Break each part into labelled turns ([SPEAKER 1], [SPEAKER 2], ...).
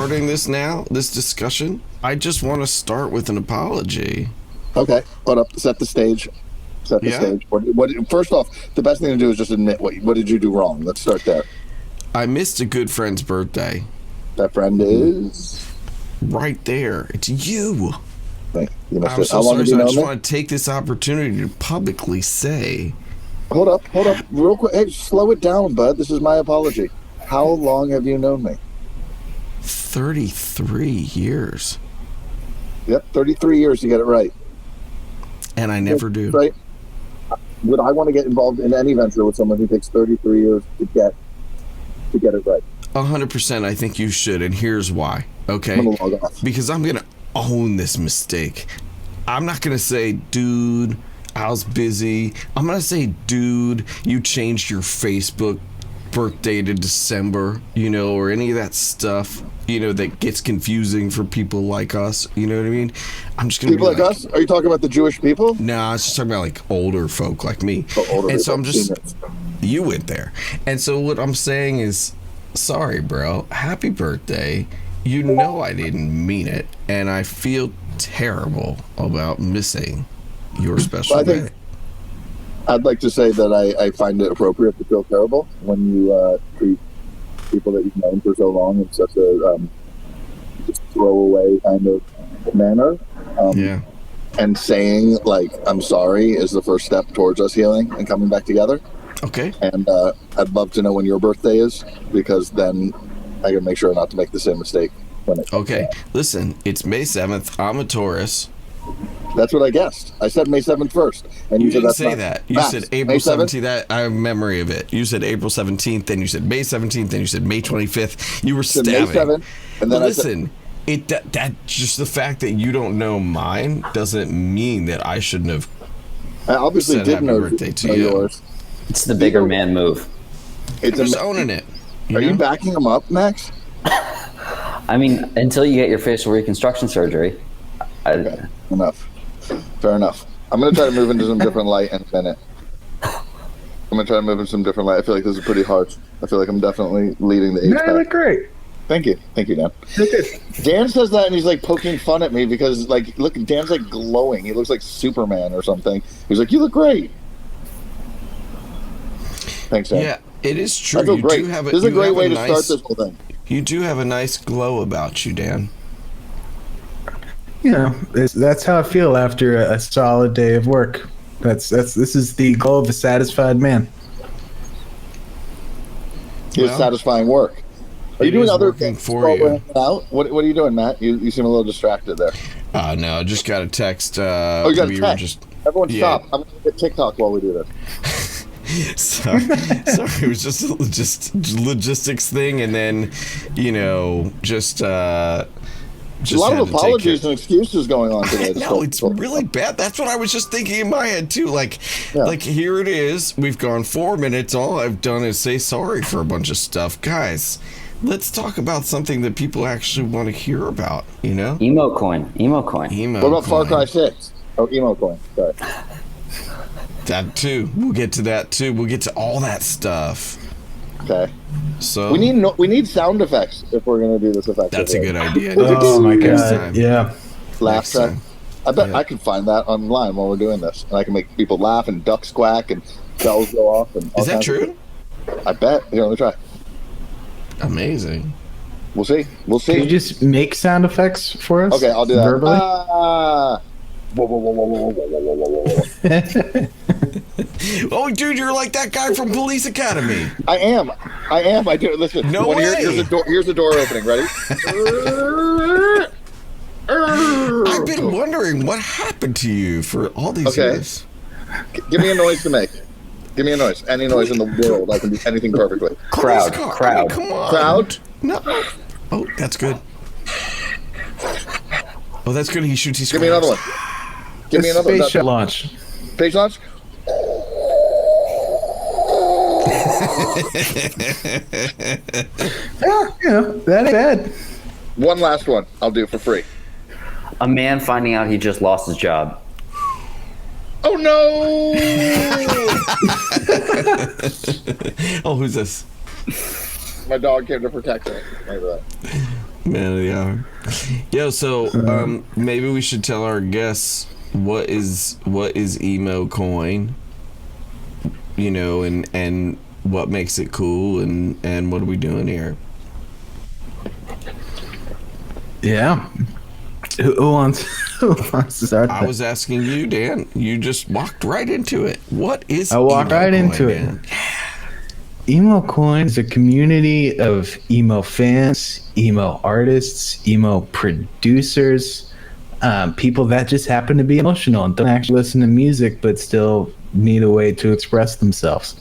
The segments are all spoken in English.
[SPEAKER 1] starting this now, this discussion, I just want to start with an apology.
[SPEAKER 2] Okay, hold up. Set the stage. Set the stage. What? First off, the best thing to do is just admit what did you do wrong. Let's start there.
[SPEAKER 1] I missed a good friend's birthday.
[SPEAKER 2] That friend is
[SPEAKER 1] right there. It's you.
[SPEAKER 2] I'm
[SPEAKER 1] so sorry. So I just want to take this opportunity to publicly say.
[SPEAKER 2] Hold up, real quick. Hey, slow it down, bud. This is my apology. How long have you known me?
[SPEAKER 1] 33 years.
[SPEAKER 2] Yep, 33 years to get it right.
[SPEAKER 1] And I never do.
[SPEAKER 2] Right. Would I want to get involved in any venture with someone who takes 33 years to get it right?
[SPEAKER 1] 100%. I think you should, and here's why. Okay, because I'm gonna own this mistake. I'm not gonna say, dude, I was busy. I'm gonna say, dude, you changed your Facebook birthday to December, or any of that stuff, that gets confusing for people like us. You know what I mean? I'm just gonna
[SPEAKER 2] people like us. Are you talking about the Jewish people?
[SPEAKER 1] No, I was just talking about like older folk like me. So I'm just you went there, and so what I'm saying is, sorry, bro. Happy birthday. I didn't mean it, and I feel terrible about missing your special day.
[SPEAKER 2] I'd like to say that I find it appropriate to feel terrible when you treat people that you've known for so long in such a just throwaway kind of manner. And saying, like, I'm sorry is the first step towards us healing and coming back together.
[SPEAKER 1] Okay.
[SPEAKER 2] And I'd love to know when your birthday is, because then I can make sure not to make the same mistake.
[SPEAKER 1] Listen, it's May 7th. I'm a Taurus.
[SPEAKER 2] That's what I guessed. I said May 7th first. And
[SPEAKER 1] you didn't say that. You said April 17th. That I have memory of it. You said April 17th, then you said May 17th, then you said May 25th. You were stabbing. May 7th, and then listen, that just the fact that you don't know mine doesn't mean that I shouldn't have.
[SPEAKER 2] I obviously did know birthday to yours.
[SPEAKER 3] It's the bigger man move.
[SPEAKER 1] I'm just owning it.
[SPEAKER 2] Are you backing him up, Max?
[SPEAKER 3] I mean, until you get your facial reconstruction surgery.
[SPEAKER 2] Okay, enough. Fair enough. I'm going to try to move into some different light in a minute. I feel like this is pretty harsh. I feel like I'm definitely leading the age pack.
[SPEAKER 4] You look great.
[SPEAKER 2] Thank you, Dan. Dan says that and he's like poking fun at me because, like, look, Dan's like glowing. He looks like Superman or something. He's like, you look great. Thanks, Dan.
[SPEAKER 1] Yeah, it is true.
[SPEAKER 2] I feel great. This is a great way to start this whole thing.
[SPEAKER 1] You do have a nice glow about you, Dan.
[SPEAKER 4] That's how I feel after a solid day of work. This is the glow of a satisfied man.
[SPEAKER 2] It's satisfying work. Are you doing other things
[SPEAKER 1] for you?
[SPEAKER 2] Out? What are you doing, Matt? You seem a little distracted there.
[SPEAKER 1] No, I just got a text.
[SPEAKER 2] You got a text? Everyone stop. I'm going to get TikTok while we do this.
[SPEAKER 1] Sorry, it was just logistics thing, and then just a
[SPEAKER 2] lot of apologies and excuses going on today.
[SPEAKER 1] No, it's really bad. That's what I was just thinking in my head too. Like here it is. We've gone 4 minutes. All I've done is say sorry for a bunch of stuff, guys. Let's talk about something that people actually want to hear about.
[SPEAKER 3] Emo Coin.
[SPEAKER 2] What about Far Cry 6? Oh, Emo Coin. Sorry.
[SPEAKER 1] That too. We'll get to that too. We'll get to all that stuff.
[SPEAKER 2] Okay.
[SPEAKER 1] So
[SPEAKER 2] we need sound effects if we're gonna do this effectively.
[SPEAKER 1] That's a good idea.
[SPEAKER 4] Oh my god! Yeah.
[SPEAKER 2] Laugh track. I bet I can find that online while we're doing this, and I can make people laugh and ducks quack and bells go off. And
[SPEAKER 1] is that true?
[SPEAKER 2] I bet. Here, let me try.
[SPEAKER 1] Amazing.
[SPEAKER 2] We'll see.
[SPEAKER 4] Can you just make sound effects for us?
[SPEAKER 2] Okay, I'll do that.
[SPEAKER 4] Verbally?
[SPEAKER 2] Whoa, whoa, whoa, whoa, whoa, whoa, whoa, whoa.
[SPEAKER 1] Oh, dude, you're like that guy from Police Academy.
[SPEAKER 2] I am. I do. Listen.
[SPEAKER 1] No way.
[SPEAKER 2] Here's the door opening. Ready?
[SPEAKER 1] I've been wondering what happened to you for all these years.
[SPEAKER 2] Give me a noise to make. Give me a noise. Any noise in the world. I can do anything perfectly.
[SPEAKER 3] Crowd.
[SPEAKER 1] I mean, come on.
[SPEAKER 2] Crowd?
[SPEAKER 1] No. Oh, that's good. Oh, that's good. He shoots his
[SPEAKER 2] Give me another one. Give me another one.
[SPEAKER 4] Space launch.
[SPEAKER 2] Space launch?
[SPEAKER 4] Yeah, that ain't bad.
[SPEAKER 2] One last one. I'll do it for free.
[SPEAKER 3] A man finding out he just lost his job.
[SPEAKER 2] Oh, no!
[SPEAKER 1] Oh, who's this?
[SPEAKER 2] My dog came to protect me. Like that.
[SPEAKER 1] Man of the hour. Yo, so maybe we should tell our guests what is Emo Coin, you know, and what makes it cool, and what are we doing here?
[SPEAKER 4] Yeah. Who wants to start?
[SPEAKER 1] I was asking you, Dan. You just walked right into it. What is
[SPEAKER 4] I walked right into
[SPEAKER 1] Dan?
[SPEAKER 4] it. Emo Coin is a community of emo fans, emo artists, emo producers, people that just happen to be emotional and don't actually listen to music, but still need a way to express themselves.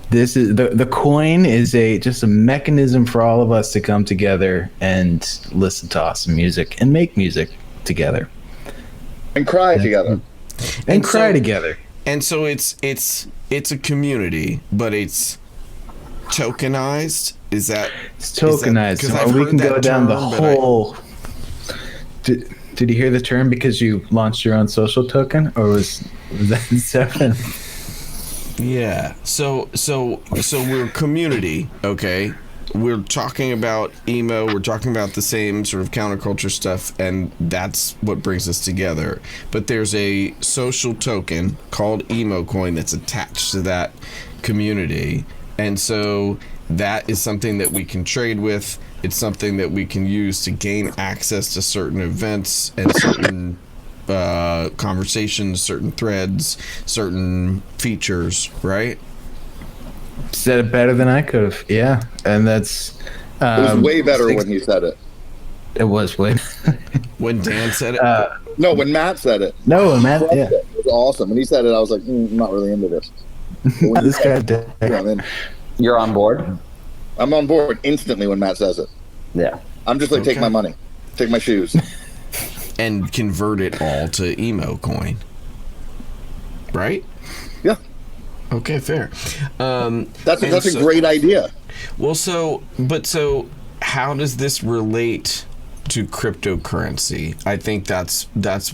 [SPEAKER 4] This is the coin is just a mechanism for all of us to come together and listen to awesome music and make music together
[SPEAKER 2] and cry together
[SPEAKER 4] and cry together.
[SPEAKER 1] And so it's a community, but it's tokenized. Is that
[SPEAKER 4] it's tokenized? So we can go down the whole. Did you hear the term because you launched your own social token, or was that seven?
[SPEAKER 1] Yeah. So we're community, okay? We're talking about emo, we're talking about the same sort of counterculture stuff, and that's what brings us together. But there's a social token called Emo Coin that's attached to that community. And so that is something that we can trade with. It's something that we can use to gain access to certain events and certain conversations, certain threads, certain features, right?
[SPEAKER 4] Said it better than I could have. Yeah, and that's
[SPEAKER 2] it was way better when he said it.
[SPEAKER 4] It was way.
[SPEAKER 1] When Dan said it.
[SPEAKER 2] No, when Matt said it.
[SPEAKER 4] No, Matt. Yeah,
[SPEAKER 2] it was awesome. When he said it, I was like, I'm not really into this.
[SPEAKER 4] This guy did.
[SPEAKER 3] You're on board?
[SPEAKER 2] I'm on board instantly when Matt says it.
[SPEAKER 3] Yeah.
[SPEAKER 2] I'm just like, take my money, take my shoes,
[SPEAKER 1] and convert it all to Emo Coin. Right?
[SPEAKER 2] Yeah.
[SPEAKER 1] Okay, fair.
[SPEAKER 2] That's a great idea.
[SPEAKER 1] Well, so how does this relate to cryptocurrency? I think that's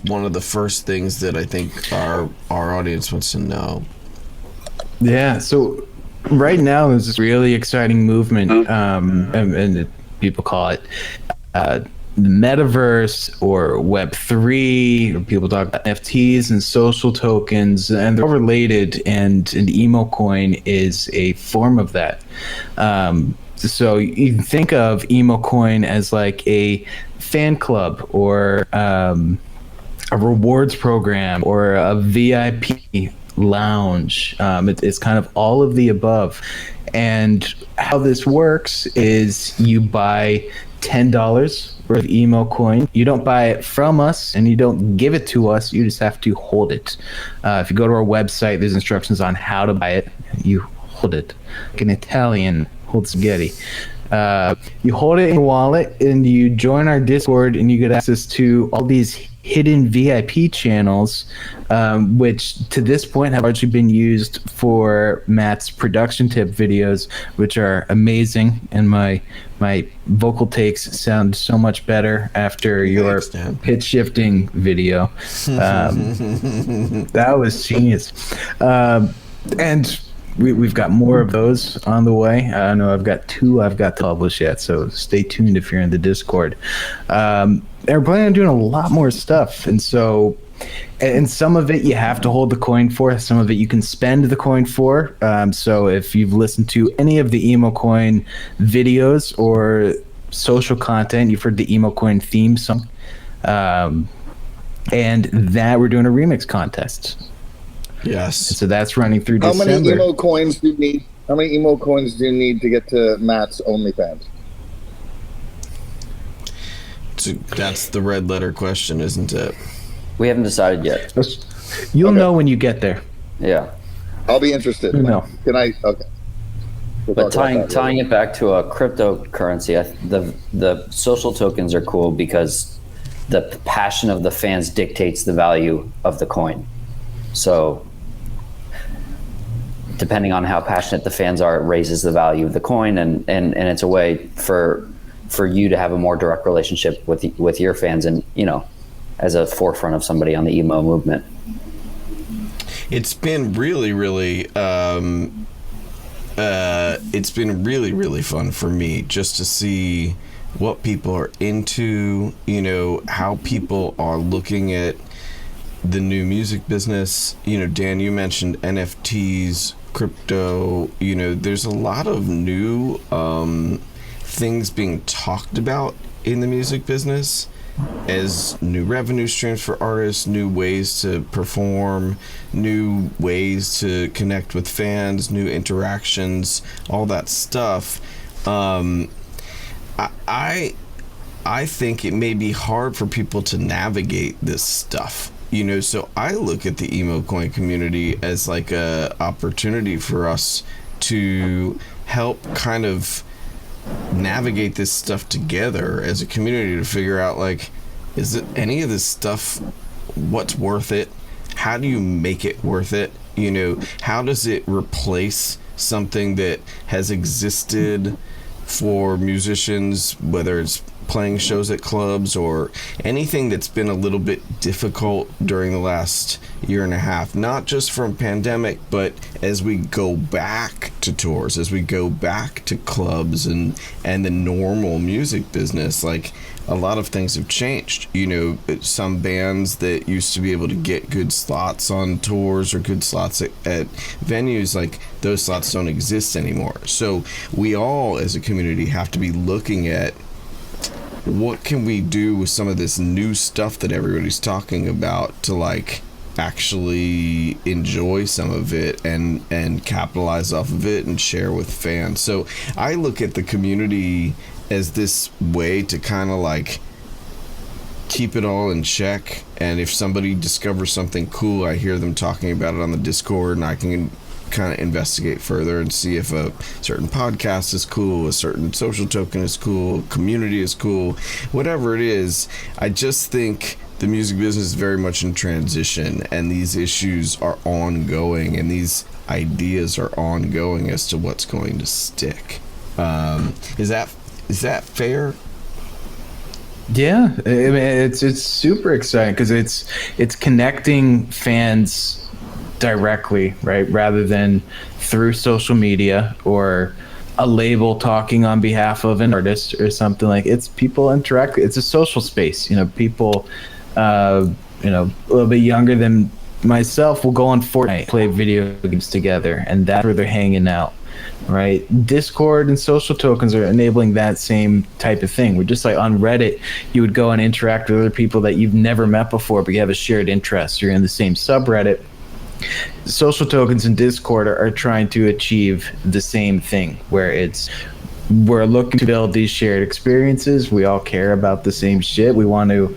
[SPEAKER 1] one of the first things that I think our audience wants to know.
[SPEAKER 4] Yeah. So right now there's this really exciting movement, and people call it the metaverse or Web3, or people talk about NFTs and social tokens, and they're all related, and an emo coin is a form of that. So you can think of emo coin as like a fan club or a rewards program or a VIP lounge. It's kind of all of the above. And how this works is you buy $10 worth of emo coin. You don't buy it from us and you don't give it to us. You just have to hold it. If you go to our website, there's instructions on how to buy it. You hold it like an Italian hold spaghetti. You hold it in your wallet and you join our Discord and you get access to all these hidden VIP channels, which to this point have largely been used for Matt's production tip videos, which are amazing. And my vocal takes sound so much better after your pitch shifting video. That was genius. And we've got more of those on the way. I know I've got 2 I've got to publish yet, so stay tuned if you're in the Discord. We're planning on doing a lot more stuff, and so, and some of it you have to hold the coin for, some of it you can spend the coin for. So if you've listened to any of the Emo Coin videos or social content, you've heard the Emo Coin theme song, and that we're doing a remix contest.
[SPEAKER 1] Yes.
[SPEAKER 4] And so that's running through
[SPEAKER 2] How
[SPEAKER 4] December.
[SPEAKER 2] many emo coins do you need? How many emo coins do you need to get to Matt's OnlyFans?
[SPEAKER 1] That's the red letter question, isn't it?
[SPEAKER 3] We haven't decided yet.
[SPEAKER 4] You'll know when you get there.
[SPEAKER 3] Yeah.
[SPEAKER 2] I'll be interested.
[SPEAKER 4] No.
[SPEAKER 2] Can I? Okay.
[SPEAKER 3] But tying it back to a cryptocurrency, the social tokens are cool because the passion of the fans dictates the value of the coin. So depending on how passionate the fans are, it raises the value of the coin, and it's a way for you to have a more direct relationship with your fans, and as a forefront of somebody on the emo movement.
[SPEAKER 1] It's been really, really fun for me just to see what people are into, you know, how people are looking at the new music business. You know, Dan, you mentioned NFTs, crypto. You know, there's a lot of new things being talked about in the music business as new revenue streams for artists, new ways to perform, new ways to connect with fans, new interactions, all that stuff. I think it may be hard for people to navigate this stuff, you know. So I look at the Emo Coin community as like a opportunity for us to help kind of navigate this stuff together as a community to figure out, like, is it any of this stuff what's worth it? How do you make it worth it? You know, how does it replace something that has existed for musicians, whether it's playing shows at clubs or anything that's been a little bit difficult during the last year and a half, not just from pandemic, but as we go back to tours, as we go back to clubs and the normal music business. Like, a lot of things have changed. You know, some bands that used to be able to get good slots on tours or good slots at venues, like, those slots don't exist anymore. So we all as a community have to be looking at what can we do with some of this new stuff that everybody's talking about to, like, actually enjoy some of it and capitalize off of it and share with fans. So I look at the community as this way to kind of, like, keep it all in check. And if somebody discovers something cool, I hear them talking about it on the Discord, and I can kind of investigate further and see if a certain podcast is cool, a certain social token is cool, community is cool, whatever it is. I just think the music business is very much in transition, and these issues are ongoing, and these ideas are ongoing as to what's going to stick. Is that fair?
[SPEAKER 4] Yeah, I mean, it's super exciting because it's connecting fans directly, right, rather than through social media or a label talking on behalf of an artist or something. Like, it's people interact. It's a social space. You know, people, a little bit younger than myself will go on Fortnite, play video games together, and that's where they're hanging out. Right, Discord and social tokens are enabling that same type of thing. We're just like on Reddit, you would go and interact with other people that you've never met before, but you have a shared interest. You're in the same subreddit. Social tokens and Discord are trying to achieve the same thing, where we're looking to build these shared experiences. We all care about the same shit. We want to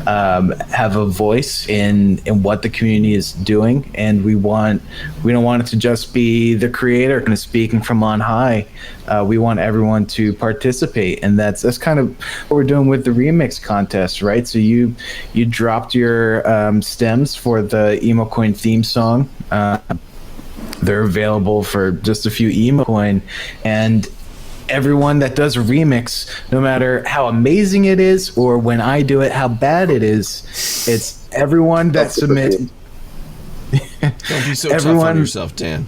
[SPEAKER 4] have a voice in what the community is doing, and we don't want it to just be the creator kind of speaking from on high. We want everyone to participate, and that's kind of what we're doing with the remix contest, right? So you dropped your stems for the Emo Coin theme song. They're available for just a few Emo Coin, and everyone that does a remix, no matter how amazing it is or when I do it, how bad it is, it's everyone that submits.
[SPEAKER 1] Don't be so tough on yourself, Dan.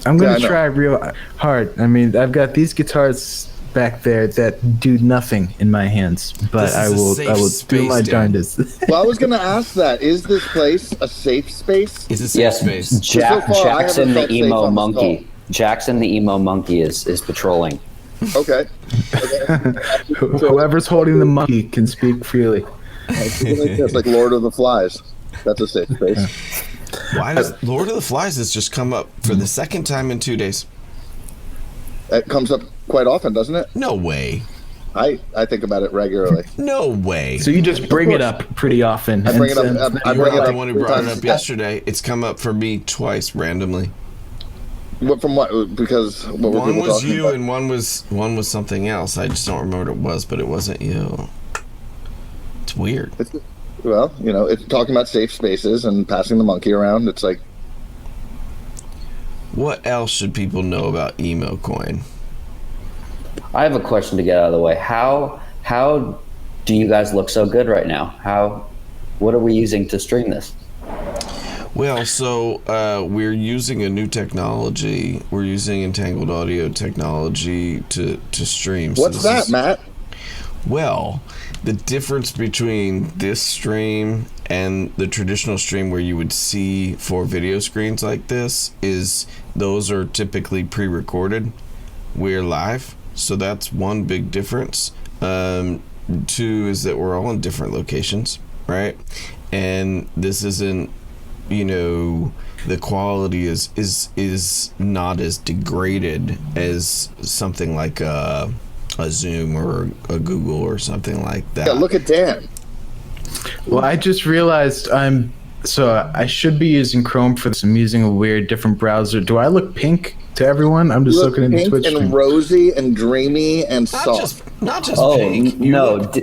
[SPEAKER 4] I'm going to try real hard. I mean, I've got these guitars back there that do nothing in my hands, but I will do my darndest.
[SPEAKER 2] Well, I was going to ask that. Is this place a safe space?
[SPEAKER 1] It's a safe space.
[SPEAKER 3] Jackson the Emo Monkey. Jackson the Emo Monkey is patrolling.
[SPEAKER 2] Okay.
[SPEAKER 4] Whoever's holding the monkey can speak freely.
[SPEAKER 2] It's like Lord of the Flies. That's a safe space.
[SPEAKER 1] Why does Lord of the Flies has just come up for the second time in 2 days?
[SPEAKER 2] It comes up quite often, doesn't it?
[SPEAKER 1] No way.
[SPEAKER 2] I think about it regularly.
[SPEAKER 1] No way.
[SPEAKER 4] So you just bring it up pretty often.
[SPEAKER 2] I bring it up.
[SPEAKER 1] You were the one who brought it up yesterday. It's come up for me twice randomly.
[SPEAKER 2] What from what? Because what
[SPEAKER 1] one
[SPEAKER 2] were
[SPEAKER 1] was you
[SPEAKER 2] about?
[SPEAKER 1] and one was something else. I just don't remember what it was, but it wasn't you. It's weird.
[SPEAKER 2] Well, it's talking about safe spaces and passing the monkey around. It's like,
[SPEAKER 1] what else should people know about Emo Coin?
[SPEAKER 3] I have a question to get out of the way. How do you guys look so good right now? What are we using to stream this?
[SPEAKER 1] Well, so we're using a new technology. We're using entangled audio technology to stream.
[SPEAKER 2] What's that, Matt?
[SPEAKER 1] Well, the difference between this stream and the traditional stream where you would see 4 video screens like this is those are typically pre-recorded. We're live, so that's one big difference. 2 is that we're all in different locations, right? And this isn't, the quality is not as degraded as something like a Zoom or a Google or something like that.
[SPEAKER 2] Yeah, look at Dan.
[SPEAKER 4] Well, I just realized I should be using Chrome for this. I'm using a weird different browser. Do I look pink to everyone? I'm just looking at the Twitch
[SPEAKER 2] and
[SPEAKER 4] stream.
[SPEAKER 2] Rosy and dreamy and soft.
[SPEAKER 1] Not just pink. You look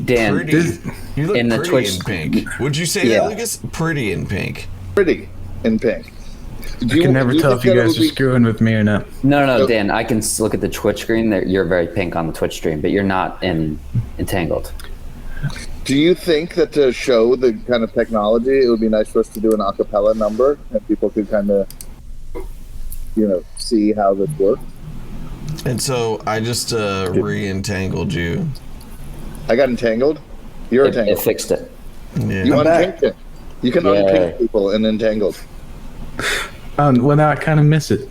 [SPEAKER 3] Dan.
[SPEAKER 1] Pretty. You look
[SPEAKER 3] in the
[SPEAKER 1] pretty
[SPEAKER 3] Twitch
[SPEAKER 1] in pink. Would you say that, Lucas? Pretty in pink.
[SPEAKER 2] Pretty in pink.
[SPEAKER 4] I can never tell if you guys are screwing with me or not.
[SPEAKER 3] No, Dan. I can look at the Twitch screen. You're very pink on the Twitch stream, but you're not entangled.
[SPEAKER 2] Do you think that to show the kind of technology, it would be nice for us to do an a cappella number and people could kind of, see how this works?
[SPEAKER 1] And so I just re-entangled you.
[SPEAKER 2] I got entangled? You're entangled.
[SPEAKER 3] It fixed it.
[SPEAKER 1] Yeah.
[SPEAKER 2] You unpinked it. You can unpink people in entangled.
[SPEAKER 4] Well, now I kind of miss it.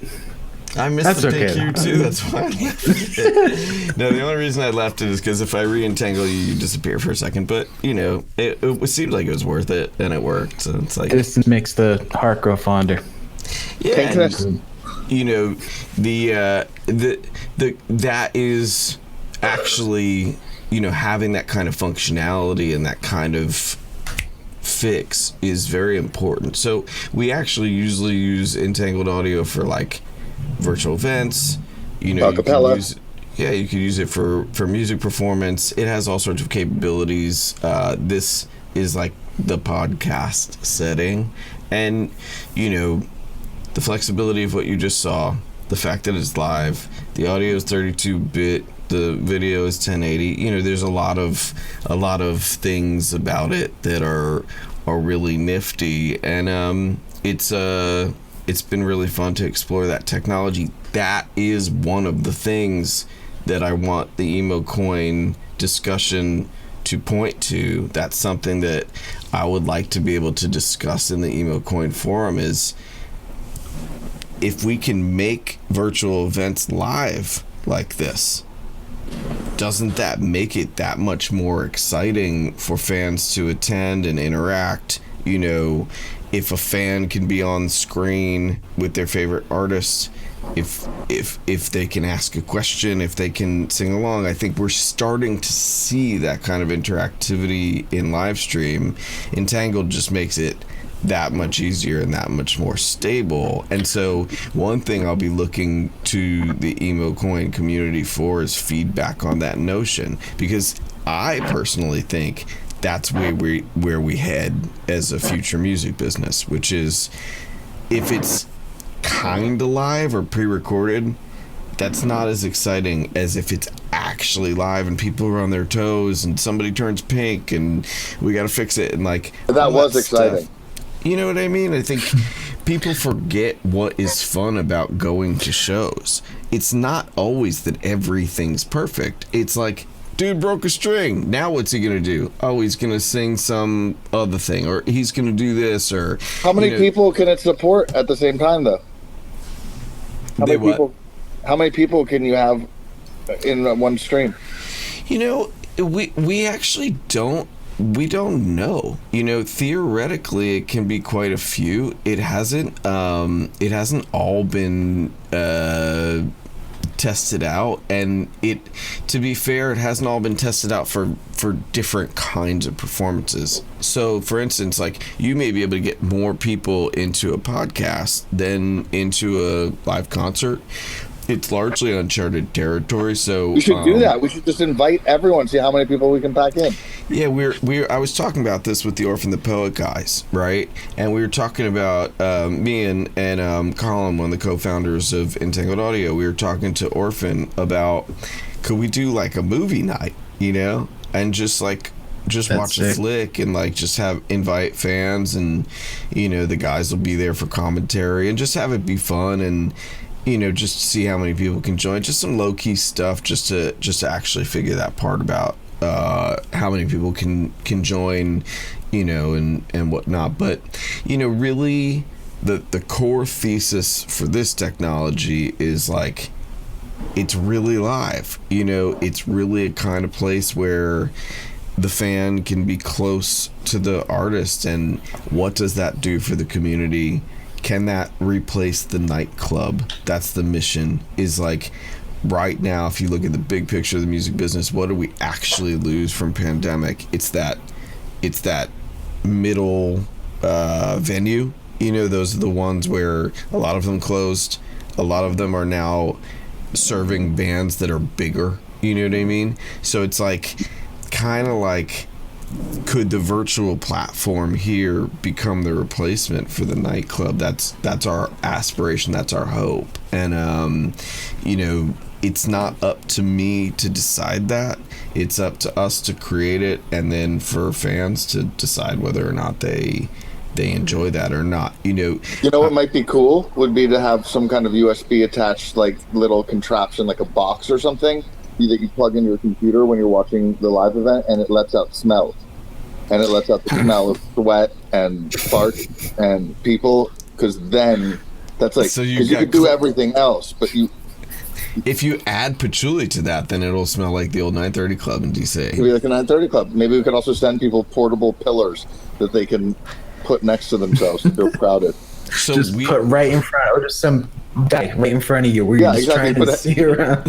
[SPEAKER 1] I missed the pink you too. That's why I left it. No, the only reason I left it is because if I re-entangle you, you disappear for a second. But it seemed like it was worth it, and it worked. So it's like
[SPEAKER 4] this makes the heart grow fonder.
[SPEAKER 1] Yeah, and, that is actually having that kind of functionality and that kind of fix is very important. So we actually usually use entangled audio for like virtual events,
[SPEAKER 2] acapella.
[SPEAKER 1] You can use it for music performance. It has all sorts of capabilities. This is like the podcast setting, and the flexibility of what you just saw, the fact that it's live, the audio is 32-bit, the video is 1080. There's a lot of things about it that are really nifty, and it's been really fun to explore that technology. That is one of the things that I want the Emo Coin discussion to point to. That's something that I would like to be able to discuss in the Emo Coin forum is if we can make virtual events live like this, doesn't that make it that much more exciting for fans to attend and interact? If a fan can be on screen with their favorite artist, if they can ask a question, if they can sing along, I think we're starting to see that kind of interactivity in live stream. Entangled just makes it that much easier and that much more stable. And so one thing I'll be looking to the Emo Coin community for is feedback on that notion, because I personally think that's where we head as a future music business, which is if it's kind of live or pre-recorded, that's not as exciting as if it's actually live and people are on their toes and somebody turns pink and we got to fix it and like
[SPEAKER 2] that was exciting
[SPEAKER 1] stuff. You know what I mean? I think people forget what is fun about going to shows. It's not always that everything's perfect. It's like, dude broke a string. Now what's he going to do? Oh, he's going to sing some other thing, or he's going to do this, or...
[SPEAKER 2] How many people can it support at the same time, though? How many people can you have in one stream?
[SPEAKER 1] We actually don't. We don't know. Theoretically, it can be quite a few. It hasn't all been tested out, and to be fair, it hasn't all been tested out for different kinds of performances. So, for instance, like you may be able to get more people into a podcast than into a live concert. It's largely uncharted territory, so
[SPEAKER 2] we should do that. We should just invite everyone, see how many people we can pack in.
[SPEAKER 1] Yeah, I was talking about this with the Orphan the Poet guys, right? And we were talking about me and Colin, one of the co-founders of Entangled Audio. We were talking to Orphan about could we do like a movie night, and just watch a flick and like just invite fans, and the guys will be there for commentary and just have it be fun and. Just to see how many people can join. Just some low-key stuff just to actually figure that part how many people can join, and whatnot. But really, the core thesis for this technology is like, it's really live. It's really a kind of place where the fan can be close to the artist. And what does that do for the community? Can that replace the nightclub? That's the mission. Is like, right now, if you look at the big picture of the music business, what do we actually lose from pandemic? It's that middle venue. Those are the ones where a lot of them closed. A lot of them are now serving bands that are bigger. You know what I mean? So it's like, kind of like, could the virtual platform here become the replacement for the nightclub? That's our aspiration. That's our hope. And it's not up to me to decide that. It's up to us to create it, and then for fans to decide whether or not they enjoy that or not.
[SPEAKER 2] What might be cool would be to have some kind of USB attached, like, little contraption, like a box or something that you plug into your computer when you're watching the live event, and it lets out smells. And it lets out the smell of sweat and farts and people, because then that's like,
[SPEAKER 1] so
[SPEAKER 2] you could do everything else, but
[SPEAKER 1] if you add patchouli to that, then it'll smell like the old 930 Club in DC.
[SPEAKER 2] It could be like a 930 Club. Maybe we could also send people portable pillars that they can put next to themselves if they're crowded.
[SPEAKER 4] So just put right in front, or just some guy right in front of you where you're just trying to see around.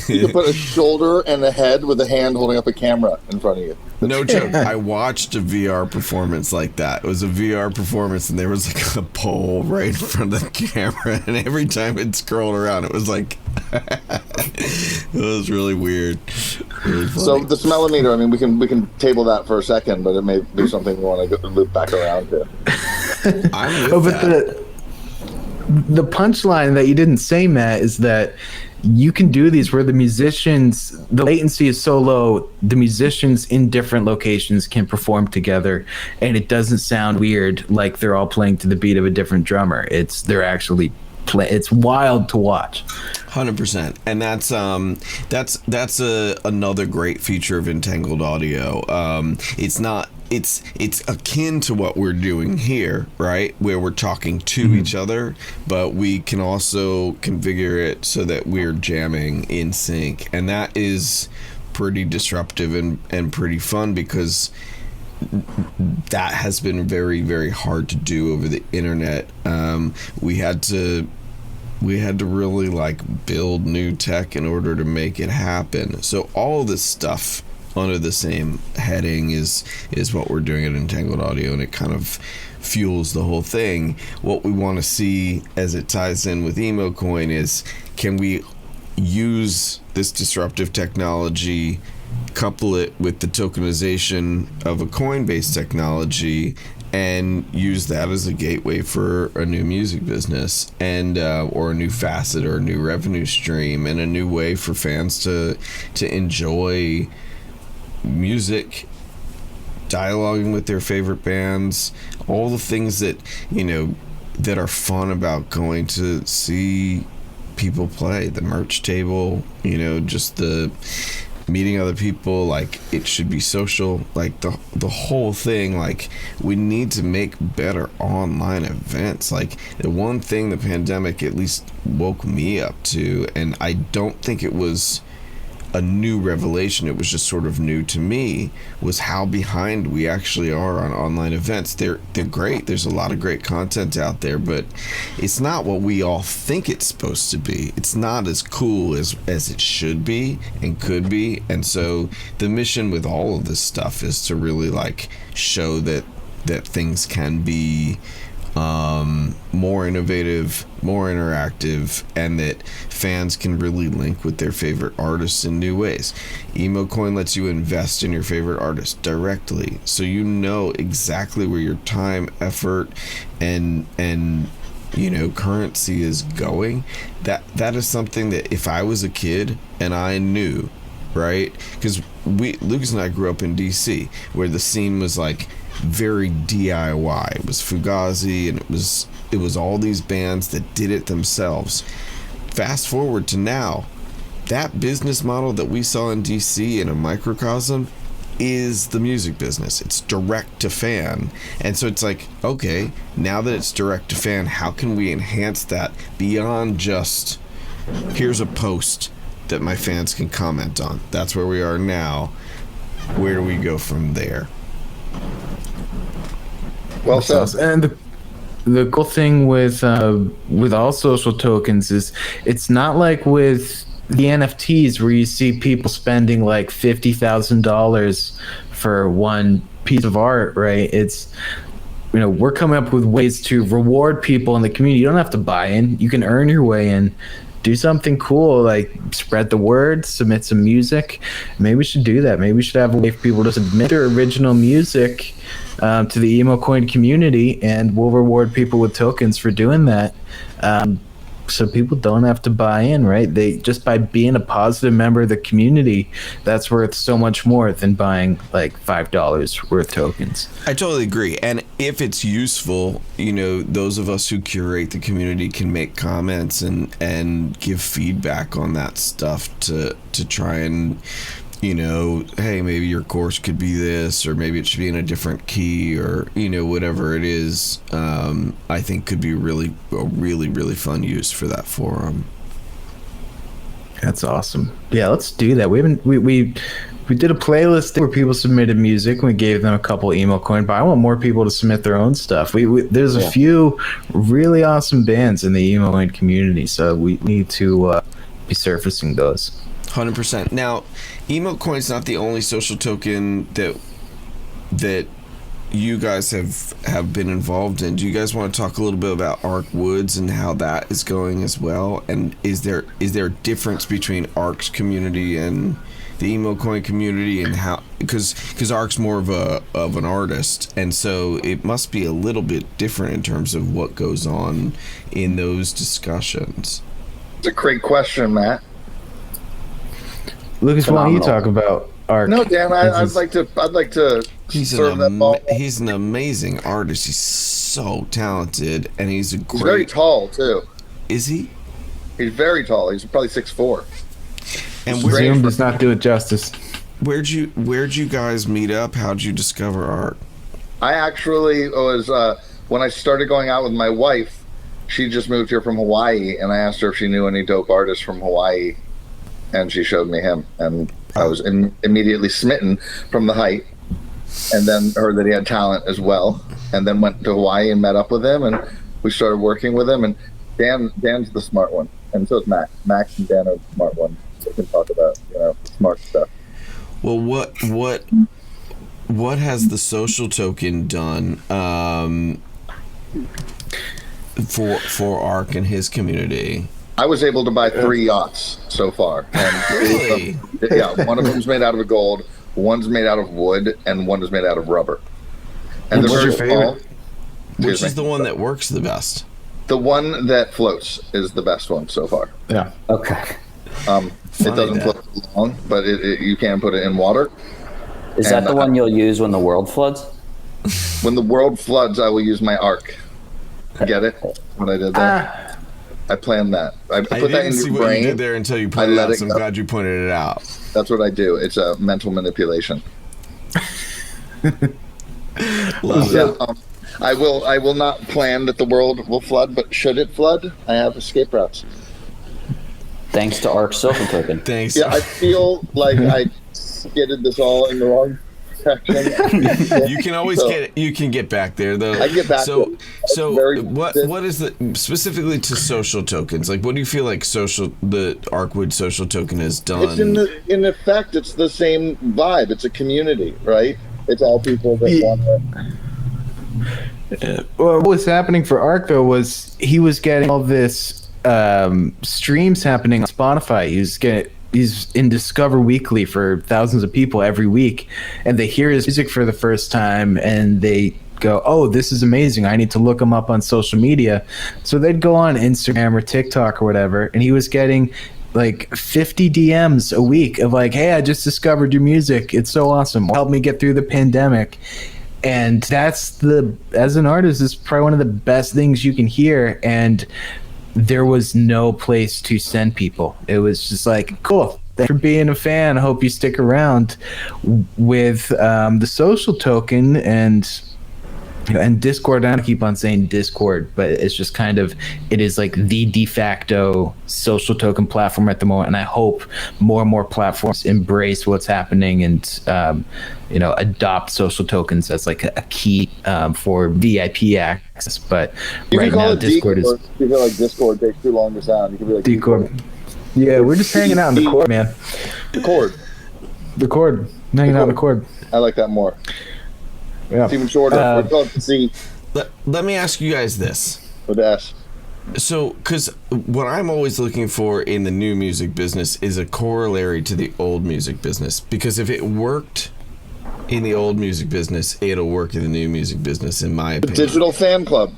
[SPEAKER 2] You can put a shoulder and a head with a hand holding up a camera in front of you.
[SPEAKER 1] No joke. I watched a VR performance like that. It was a VR performance, and there was like a pole right in front of the camera, and every time it scrolled around, it was like, it was really weird. Really funny.
[SPEAKER 2] So the smellometer, I mean, we can table that for a second, but it may be something we want to loop back around to.
[SPEAKER 1] I'm with that.
[SPEAKER 4] The punchline that you didn't say, Matt, is that you can do these where the latency is so low, the musicians in different locations can perform together, and it doesn't sound weird like they're all playing to the beat of a different drummer. They're actually it's wild to watch.
[SPEAKER 1] 100%. And that's another great feature of Entangled Audio. It's akin to what we're doing here, right? Where we're talking to each other, but we can also configure it so that we're jamming in sync. And that is pretty disruptive and pretty fun, because that has been very, very hard to do over the internet. We had to really like build new tech in order to make it happen. So all this stuff under the same heading is what we're doing at Entangled Audio, and it kind of fuels the whole thing. What we want to see as it ties in with Emo Coin is, can we use this disruptive technology, couple it with the tokenization of a coin-based technology, and use that as a gateway for a new music business, and or a new facet or a new revenue stream, and a new way for fans to enjoy music, dialoguing with their favorite bands, all the things that that are fun about going to see people play, the merch table, just the meeting other people. Like, it should be social, like the whole thing. Like, we need to make better online events. Like, the one thing the pandemic at least woke me up to, and I don't think it was a new revelation, it was just sort of new to me, was how behind we actually are on online events. They're great. There's a lot of great content out there, but it's not what we all think it's supposed to be. It's not as cool as it should be and could be. And so the mission with all of this stuff is to really like show that things can be more innovative, more interactive, and that fans can really link with their favorite artists in new ways. Emo Coin lets you invest in your favorite artist directly, so you know exactly where your time, effort, and currency is going. That is something that if I was a kid and I knew, right? Because Lucas and I grew up in DC, where the scene was like very DIY. It was Fugazi, and it was all these bands that did it themselves. Fast forward to now, that business model that we saw in DC in a microcosm is the music business. It's direct to fan. And so it's like, okay, now that it's direct to fan, how can we enhance that beyond just here's a post that my fans can comment on? That's where we are now. Where do we go from there?
[SPEAKER 2] Well said.
[SPEAKER 4] And the cool thing with all social tokens is it's not like with the NFTs where you see people spending like $50,000 for one piece of art, right? It's, you know, we're coming up with ways to reward people in the community. You don't have to buy in. You can earn your way in. Do something cool, like spread the word, submit some music. Maybe we should do that. Maybe we should have a way for people to submit their original music to the Emo Coin community, and we'll reward people with tokens for doing that. So people don't have to buy in, right? They just by being a positive member of the community, that's worth so much more than buying like $5 worth tokens.
[SPEAKER 1] I totally agree. And if it's useful, you know, those of us who curate the community can make comments and give feedback on that stuff to try and, you know, hey, maybe your course could be this, or maybe it should be in a different key, or, you know, whatever it is. I think could be a really fun use for that forum.
[SPEAKER 4] That's awesome. Yeah, let's do that. We did a playlist where people submitted music, and we gave them a couple Emo Coin, but I want more people to submit their own stuff. There's a few really awesome bands in the Emo Coin community, so we need to be surfacing those.
[SPEAKER 1] 100%. Now, Emo Coin's not the only social token that you guys have been involved in. Do you guys want to talk a little bit about Arc Woods and how that is going as well? And is there a difference between Arc's community and the Emo Coin community, and how, because Arc's more of an artist, and so it must be a little bit different in terms of what goes on in those discussions?
[SPEAKER 2] It's a great question, Matt.
[SPEAKER 4] Lucas, why don't you talk about Arc?
[SPEAKER 2] No, Dan, I'd like to serve that ball.
[SPEAKER 1] He's an amazing artist. He's so talented, and he's
[SPEAKER 2] very tall too.
[SPEAKER 1] Is he?
[SPEAKER 2] He's very tall. He's probably 6'4".
[SPEAKER 1] And
[SPEAKER 4] Zoom does not do it justice.
[SPEAKER 1] Where'd you guys meet up? How'd you discover Arc?
[SPEAKER 2] I actually was when I started going out with my wife. She just moved here from Hawaii, and I asked her if she knew any dope artists from Hawaii, and she showed me him, and I was immediately smitten from the height, and then heard that he had talent as well, and then went to Hawaii and met up with him, and we started working with him. And Dan's the smart one, and so is Max. Max and Dan are the smart ones. We can talk about, you know, smart stuff.
[SPEAKER 1] Well, what has the social token done for Arc and his community?
[SPEAKER 2] I was able to buy 3 yachts so far. And
[SPEAKER 1] really?
[SPEAKER 2] Yeah, one of them's made out of gold, one's made out of wood, and one is made out of rubber. And
[SPEAKER 4] what's your favorite?
[SPEAKER 1] Which is the one that works the best?
[SPEAKER 2] The one that floats is the best one so far.
[SPEAKER 4] Yeah.
[SPEAKER 3] Okay.
[SPEAKER 2] It doesn't float long, but you can put it in water.
[SPEAKER 3] Is that the one you'll use when the world floods?
[SPEAKER 2] When the world floods, I will use my Arc. Get it? What I did there? I planned that. I put that in your brain.
[SPEAKER 1] What you did there until you pointed it out, so I'm glad you pointed it out.
[SPEAKER 2] That's what I do. It's a mental manipulation. I will not plan that the world will flood, but should it flood, I have escape routes.
[SPEAKER 3] Thanks to Arc Social Token.
[SPEAKER 1] Thanks.
[SPEAKER 2] Yeah, I feel like I skidded this all in the wrong section.
[SPEAKER 1] You can always get back there though.
[SPEAKER 2] I get back.
[SPEAKER 1] So what is the specifically to social tokens? Like, what do you feel like the Arcwood social token has done?
[SPEAKER 2] It's in effect, it's the same vibe. It's a community, right? It's all people that want to.
[SPEAKER 4] Well, what was happening for Arc though was he was getting all this streams happening on Spotify. He's in Discover Weekly for thousands of people every week, and they hear his music for the first time and they go, oh, this is amazing, I need to look him up on social media. So they'd go on Instagram or TikTok or whatever, and he was getting like 50 DMs a week of like, hey, I just discovered your music, it's so awesome, help me get through the pandemic. And that's as an artist, it's probably one of the best things you can hear. And there was no place to send people. It was just like, cool, thanks for being a fan. I hope you stick around. With the social token and Discord, I don't keep on saying Discord, but it's just kind of, it is like the de facto social token platform at the moment. And I hope more and more platforms embrace what's happening and, adopt social tokens as like a key for VIP access. But right now, Discord is.
[SPEAKER 2] You feel like Discord takes too long to sound. You can be like
[SPEAKER 4] Discord. Yeah, we're just hanging out in the cord, man.
[SPEAKER 2] The cord.
[SPEAKER 4] The cord. Hanging out in the cord.
[SPEAKER 2] I like that more.
[SPEAKER 4] Yeah.
[SPEAKER 2] It's even shorter. We're going to see.
[SPEAKER 1] Let me ask you guys this.
[SPEAKER 2] With S.
[SPEAKER 1] So, because what I'm always looking for in the new music business is a corollary to the old music business. Because if it worked in the old music business, it'll work in the new music business, in my opinion.
[SPEAKER 2] Digital fan club,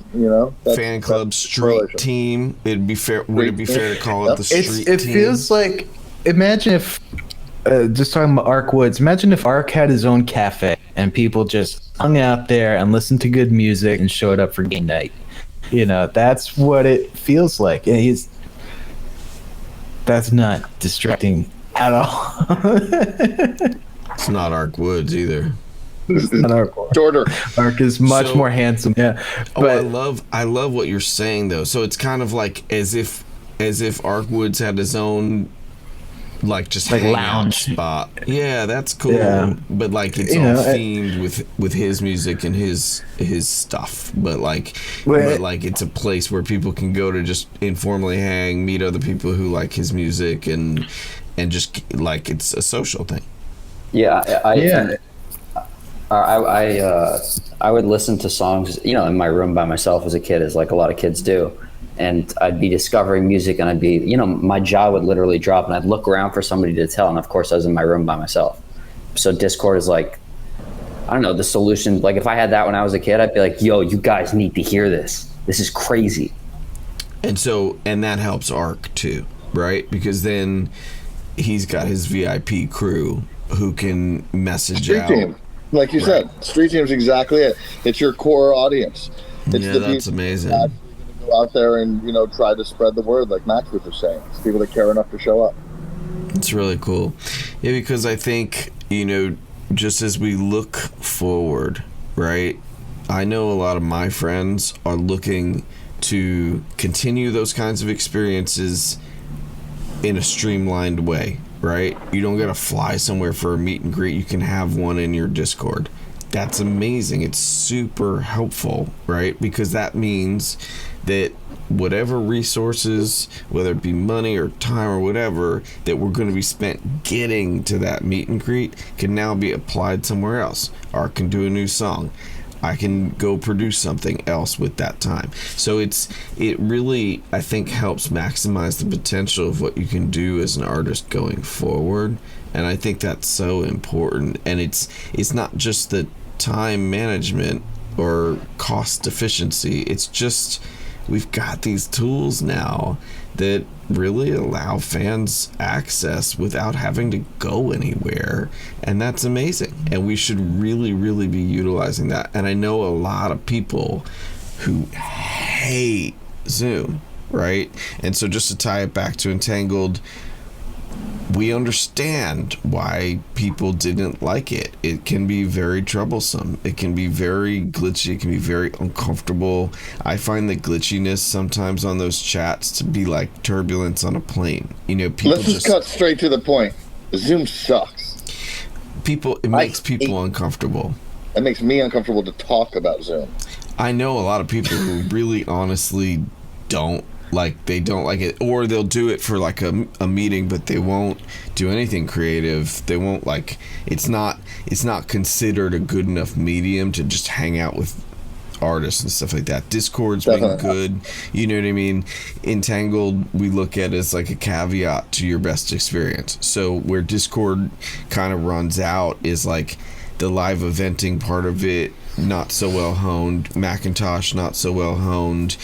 [SPEAKER 1] fan club, street team. It'd be fair. Would it be fair to call it the street team?
[SPEAKER 4] It feels like, imagine if, just talking about Ark Woods, imagine if Ark had his own cafe and people just hung out there and listened to good music and showed up for game night. That's what it feels like. And that's not distracting at all.
[SPEAKER 1] It's not Ark Woods either.
[SPEAKER 4] It's not Ark.
[SPEAKER 2] Shorter.
[SPEAKER 4] Ark is much more handsome. Yeah. But
[SPEAKER 1] I love what you're saying though. So it's kind of like as if Ark Woods had his own just like lounge spot. Yeah, that's cool. Yeah. But it's all themed with his music and his stuff. But it's a place where people can go to just informally hang, meet other people who like his music, and just it's a social thing.
[SPEAKER 3] Yeah, I would listen to songs, in my room by myself as a kid, as like a lot of kids do. And I'd be discovering music, and I'd be, my jaw would literally drop, and I'd look around for somebody to tell. And of course, I was in my room by myself. So Discord is I don't know, the solution. Like if I had that when I was a kid, I'd be like, yo, you guys need to hear this. This is crazy.
[SPEAKER 1] And that helps Ark too, right? Because then he's got his VIP crew who can message
[SPEAKER 2] Street
[SPEAKER 1] out.
[SPEAKER 2] Team. Like you said, Street Team's exactly it. It's your core audience. It's
[SPEAKER 1] that's amazing.
[SPEAKER 2] Go out there and try to spread the word, like Max was just saying. It's people that care enough to show up.
[SPEAKER 1] It's really cool. Yeah, because I think just as we look forward, right, I know a lot of my friends are looking to continue those kinds of experiences in a streamlined way, right? You don't gotta fly somewhere for a meet and greet. You can have one in your Discord. That's amazing. It's super helpful, right? Because that means that whatever resources, whether it be money or time or whatever, that we're going to be spent getting to that meet and greet can now be applied somewhere else. Art can do a new song. I can go produce something else with that time. So it really, I think, helps maximize the potential of what you can do as an artist going forward. And I think that's so important. And it's not just the time management or cost efficiency. It's just we've got these tools now that really allow fans access without having to go anywhere, and that's amazing, and we should really, really be utilizing that. And I know a lot of people who hate Zoom, right? And so just to tie it back to Entangled, we understand why people didn't like it. It can be very troublesome. It can be very glitchy. It can be very uncomfortable. I find the glitchiness sometimes on those chats to be like turbulence on a plane. People
[SPEAKER 2] Let's just cut straight to the point. Zoom sucks.
[SPEAKER 1] It makes people uncomfortable.
[SPEAKER 2] It makes me uncomfortable to talk about Zoom.
[SPEAKER 1] I know a lot of people who really honestly don't like it, or they'll do it for like a meeting, but they won't do anything creative. They won't it's not considered a good enough medium to just hang out with artists and stuff like that. Discord's been good, you know what I mean? Entangled we look at as like a caveat to your best experience. So where Discord kind of runs out is like the live eventing part of it, not so well honed. Macintosh, not so well honed.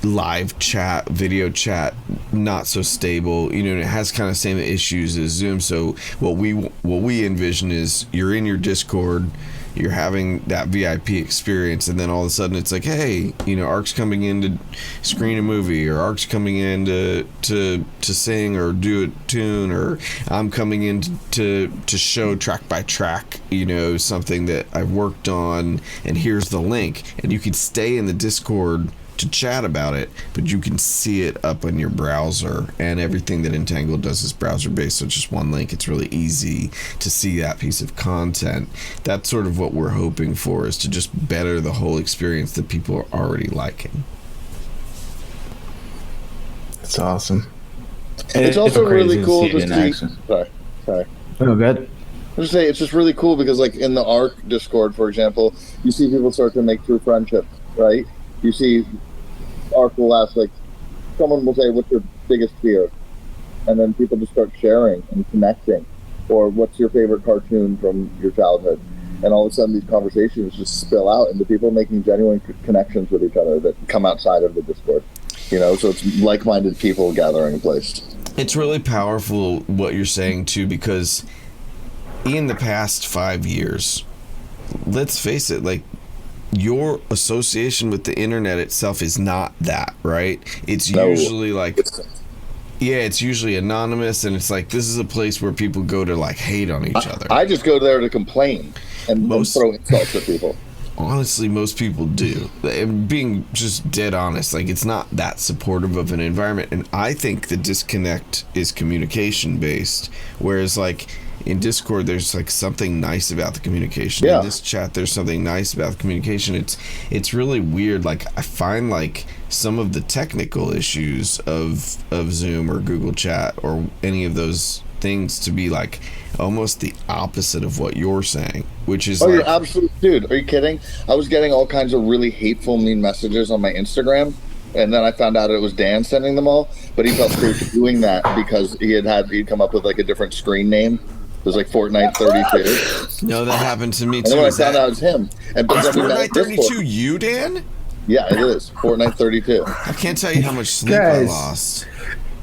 [SPEAKER 1] Live chat, video chat, not so stable. It has kind of same issues as Zoom. So what we envision is you're in your Discord, you're having that VIP experience, and then all of a sudden it's like, hey, you know, Ark's coming in to screen a movie, or Ark's coming in to sing or do a tune, or I'm coming in to show track by track, you know, something that I've worked on, and here's the link, and you can stay in the Discord to chat about it, but you can see it up on your browser, and everything that Entangled does is browser based, so it's just one link. It's really easy to see that piece of content. That's sort of what we're hoping for, is to just better the whole experience that people are already liking.
[SPEAKER 4] That's awesome.
[SPEAKER 2] It's also really cool to see. Sorry.
[SPEAKER 4] Oh, good.
[SPEAKER 2] I was say it's just really cool because, like, in the Arc Discord, for example, you see people start to make true friendships, right? You see Arc will ask, like, someone will say, what's your biggest fear? And then people just start sharing and connecting. Or what's your favorite cartoon from your childhood? And all of a sudden these conversations just spill out into people making genuine connections with each other that come outside of the Discord. You know, so it's like-minded people gathering in place.
[SPEAKER 1] It's really powerful what you're saying, too, because in the past 5 years, let's face it, like, your association with the internet itself is not that, right? It's usually like, yeah, it's usually anonymous, and it's like, this is a place where people go to, like, hate on each other.
[SPEAKER 2] I just go there to complain and throw insults at people.
[SPEAKER 1] Honestly, most people do. And being just dead honest, like, it's not that supportive of an environment, and I think the disconnect is communication based, whereas, like, in Discord, there's like something nice about the communication.
[SPEAKER 2] Yeah.
[SPEAKER 1] In this chat, there's something nice about the communication. It's really weird. Like, I find like some of the technical issues of Zoom or Google Chat or any of those things to be like almost the opposite of what you're saying, which is
[SPEAKER 2] you're absolute dude. Are you kidding? I was getting all kinds of really hateful, mean messages on my Instagram. And then I found out it was Dan sending them all, but he felt free to doing that because he'd come up with like a different screen name. It was like Fortnite 32.
[SPEAKER 1] No, that happened to me too.
[SPEAKER 2] And then I found out it was him. And
[SPEAKER 1] Fortnite 32 you, Dan?
[SPEAKER 2] Yeah, it is. Fortnite 32.
[SPEAKER 1] I can't tell you how much sleep I lost.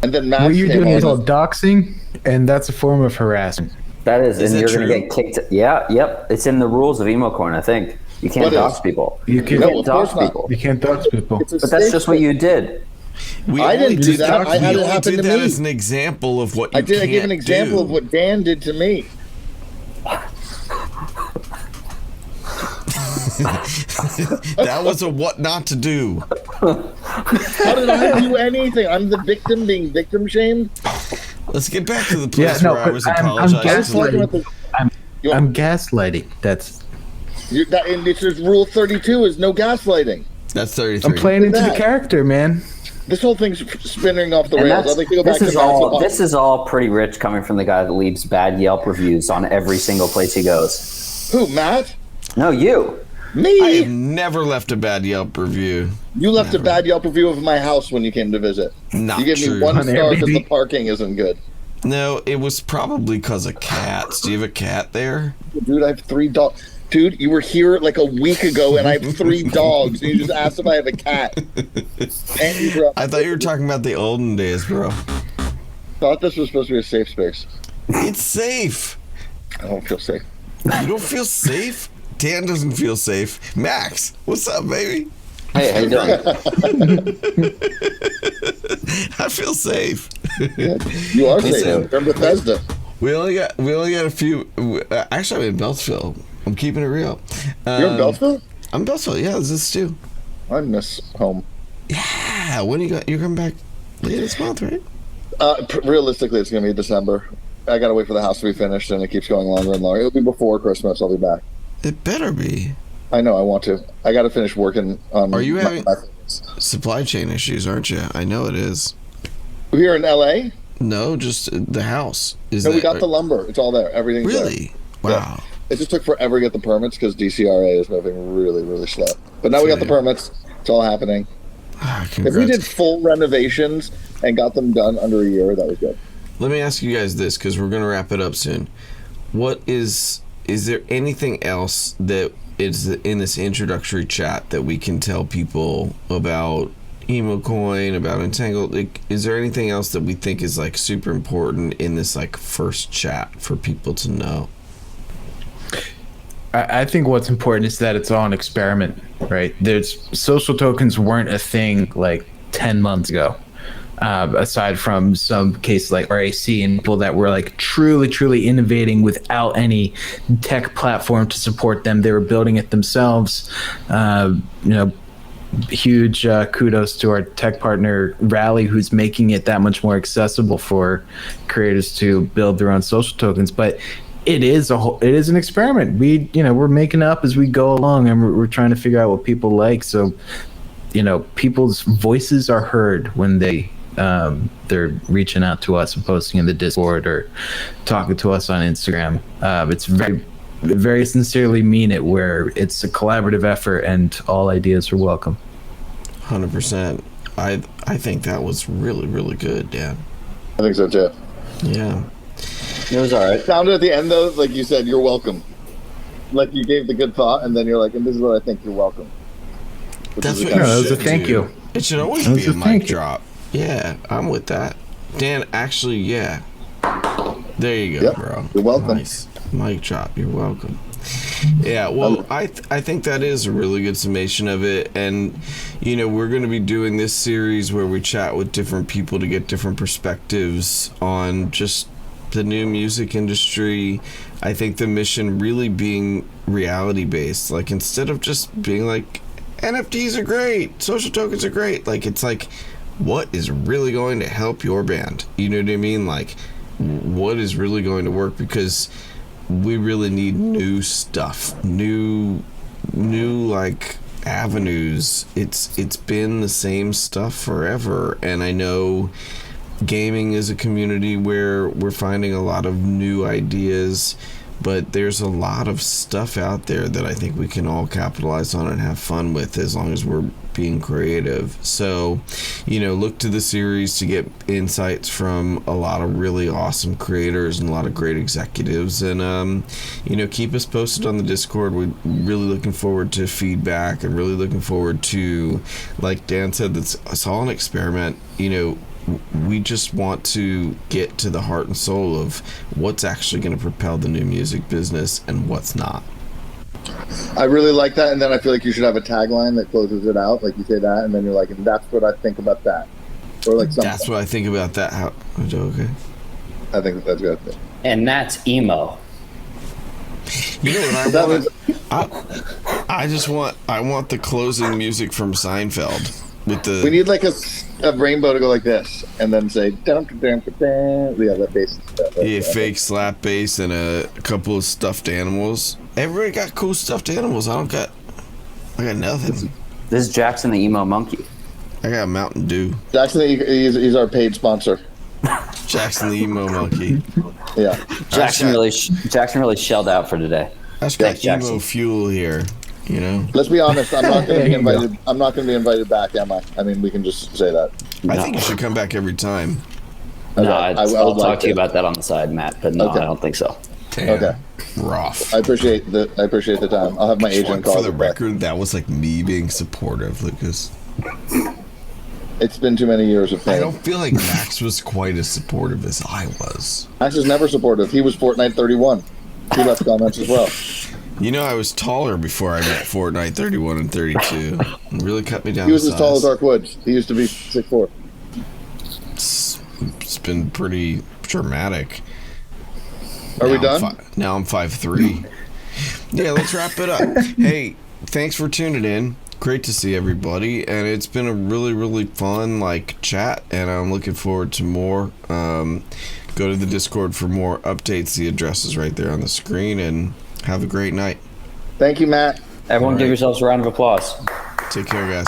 [SPEAKER 2] And then Matt
[SPEAKER 4] what you're doing is called doxing, and that's a form of harassment.
[SPEAKER 3] That is and
[SPEAKER 1] that
[SPEAKER 3] you're
[SPEAKER 1] true?
[SPEAKER 3] going to get kicked. Yeah, yep. It's in the rules of Emo Coin, I think. You can't dox people.
[SPEAKER 4] You
[SPEAKER 3] can't dox people.
[SPEAKER 4] You can't dox people.
[SPEAKER 3] But that's just what you did.
[SPEAKER 2] I didn't do that. I had it happen to me.
[SPEAKER 1] As an example of what you
[SPEAKER 2] I gave an example of what Dan did to me.
[SPEAKER 1] That was a what not to do.
[SPEAKER 2] How did I do anything? I'm the victim being victim shamed.
[SPEAKER 1] Let's get back to the place where I was apologizing.
[SPEAKER 4] I'm gaslighting. That's
[SPEAKER 2] and it's just rule 32 is no gaslighting.
[SPEAKER 1] That's 33.
[SPEAKER 4] I'm playing into the character, man.
[SPEAKER 2] This whole thing's spinning off the rails. I'd like to go back
[SPEAKER 3] this is all pretty rich coming from the guy that leaves bad Yelp reviews on every single place he goes.
[SPEAKER 2] Who, Matt?
[SPEAKER 3] No, you.
[SPEAKER 2] Me?
[SPEAKER 1] I have never left a bad Yelp review.
[SPEAKER 2] You left a bad Yelp review of my house when you came to visit.
[SPEAKER 1] Not
[SPEAKER 2] you gave
[SPEAKER 1] true.
[SPEAKER 2] me 1 star because the parking isn't good.
[SPEAKER 1] No, it was probably because of cats. Do you have a cat there?
[SPEAKER 2] Dude, I have 3 dogs. Dude, you were here like a week ago, and I have 3 dogs, and you just asked if I have a cat.
[SPEAKER 1] I thought you were talking about the olden days, bro.
[SPEAKER 2] Thought this was supposed to be a safe space.
[SPEAKER 1] It's safe.
[SPEAKER 2] I don't feel safe.
[SPEAKER 1] You don't feel safe? Dan doesn't feel safe. Max, what's up, baby?
[SPEAKER 3] Hey, how you doing?
[SPEAKER 1] I feel safe.
[SPEAKER 2] Yeah, you are safe. From Bethesda.
[SPEAKER 1] We only got a few. Actually, I'm in Beltsville. I'm keeping it real.
[SPEAKER 2] You're in Beltsville?
[SPEAKER 1] I'm in Beltsville. Yeah, this is Stu.
[SPEAKER 2] I miss home.
[SPEAKER 1] Yeah, when you're coming back later this month, right?
[SPEAKER 2] Realistically, it's gonna be December. I gotta wait for the house to be finished, and it keeps going longer and longer. It'll be before Christmas. I'll be back.
[SPEAKER 1] It better be.
[SPEAKER 2] I know. I want to. I gotta finish working on.
[SPEAKER 1] Are you having supply chain issues? Aren't you? I know it is.
[SPEAKER 2] Here in LA?
[SPEAKER 1] No, just the house.
[SPEAKER 2] We got the lumber. It's all there. Everything's
[SPEAKER 1] really
[SPEAKER 2] there.
[SPEAKER 1] wow.
[SPEAKER 2] Yeah. It just took forever to get the permits because DCRA is moving really, really slow. But now we got the permits. It's all happening. If we did full renovations and got them done under a year, that was good.
[SPEAKER 1] Let me ask you guys this, because we're going to wrap it up soon. Is there anything else that is in this introductory chat that we can tell people about Emo Coin, about Entangled? Like, is there anything else that we think is like super important in this like first chat for people to know?
[SPEAKER 4] I think what's important is that it's all an experiment, right? There's social tokens weren't a thing like 10 months ago. Aside from some cases like RAC and people that were like truly innovating without any tech platform to support them. They were building it themselves. Huge kudos to our tech partner Rally, who's making it that much more accessible for creators to build their own social tokens. But it is an experiment. We're making it up as we go along, and we're trying to figure out what people like. So, people's voices are heard when they're reaching out to us and posting in the Discord or talking to us on Instagram. It's very, very sincerely mean it, where it's a collaborative effort and all ideas are welcome.
[SPEAKER 1] 100%. I think that was really, really good, Dan.
[SPEAKER 2] I think so too.
[SPEAKER 1] Yeah.
[SPEAKER 3] It was all right.
[SPEAKER 2] Sounded at the end though, like you said, you're welcome. Like you gave the good thought, and then you're like, and this is what I think, you're welcome.
[SPEAKER 1] That's what
[SPEAKER 4] that was a thank you.
[SPEAKER 1] It should always be a mic drop. Yeah, I'm with that. Dan, actually, yeah. There you go, bro.
[SPEAKER 2] You're welcome.
[SPEAKER 1] Nice. Mic drop. You're welcome. Yeah, well, I think that is a really good summation of it. And, we're going to be doing this series where we chat with different people to get different perspectives on just the new music industry. I think the mission really being reality based. Like, instead of just being like, NFTs are great, social tokens are great. Like, it's like, what is really going to help your band? You know what I mean? Like, what is really going to work? Because we really need new stuff, new like avenues. It's been the same stuff forever, and I know gaming is a community where we're finding a lot of new ideas, but there's a lot of stuff out there that I think we can all capitalize on and have fun with, as long as we're being creative. So, look to the series to get insights from a lot of really awesome creators and a lot of great executives. And, keep us posted on the Discord. We're really looking forward to feedback and really looking forward to, like Dan said, it's all an experiment. We just want to get to the heart and soul of what's actually going to propel the new music business and what's not.
[SPEAKER 2] I really like that, and then I feel like you should have a tagline that closes it out. Like you say that, and then you're like, and that's what I think about that. Or like something.
[SPEAKER 1] That's what I think about that. How? Okay.
[SPEAKER 2] I think that's good.
[SPEAKER 3] And that's emo.
[SPEAKER 1] You know what I want? I want the closing music from Seinfeld. We
[SPEAKER 2] need like a rainbow to go like this, and then say dum dum dum. Yeah, that bass stuff.
[SPEAKER 1] Yeah, fake slap bass and a couple of stuffed animals. Everybody got cool stuffed animals. I got nothing.
[SPEAKER 3] This is Jackson the emo monkey.
[SPEAKER 1] I got Mountain Dew.
[SPEAKER 2] Jackson, he's our paid sponsor.
[SPEAKER 1] Jackson the emo monkey.
[SPEAKER 2] Yeah.
[SPEAKER 3] Jackson really shelled out for today.
[SPEAKER 1] I just got emo fuel here.
[SPEAKER 2] Let's be honest. I'm not going to be invited. I'm not going to be invited back, am I? I mean, we can just say that.
[SPEAKER 1] I think you should come back every time.
[SPEAKER 3] No, I'll talk to you about that on the side, Matt. But no, I don't think so.
[SPEAKER 1] Damn. Okay. Rough.
[SPEAKER 2] I appreciate the time. I'll have my agent call.
[SPEAKER 1] For the record, that was like me being supportive, Lucas.
[SPEAKER 2] It's been too many years of pain.
[SPEAKER 1] I don't feel like Max was quite as supportive as I was.
[SPEAKER 2] Max is never supportive. He was Fortnite 31. He left comments as well.
[SPEAKER 1] I was taller before I met Fortnite 31 and 32. It really cut me down.
[SPEAKER 2] He was as tall as Dark Woods. He used to be 6'4".
[SPEAKER 1] It's been pretty dramatic.
[SPEAKER 2] Are we done?
[SPEAKER 1] Now I'm 5'3". Yeah, let's wrap it up. Hey, thanks for tuning in. Great to see everybody, and it's been a really, really fun chat, and I'm looking forward to more. Go to the Discord for more updates. The address is right there on the screen, and have a great night.
[SPEAKER 2] Thank you, Matt.
[SPEAKER 3] Everyone give yourselves a round of applause.
[SPEAKER 1] Take care, guys.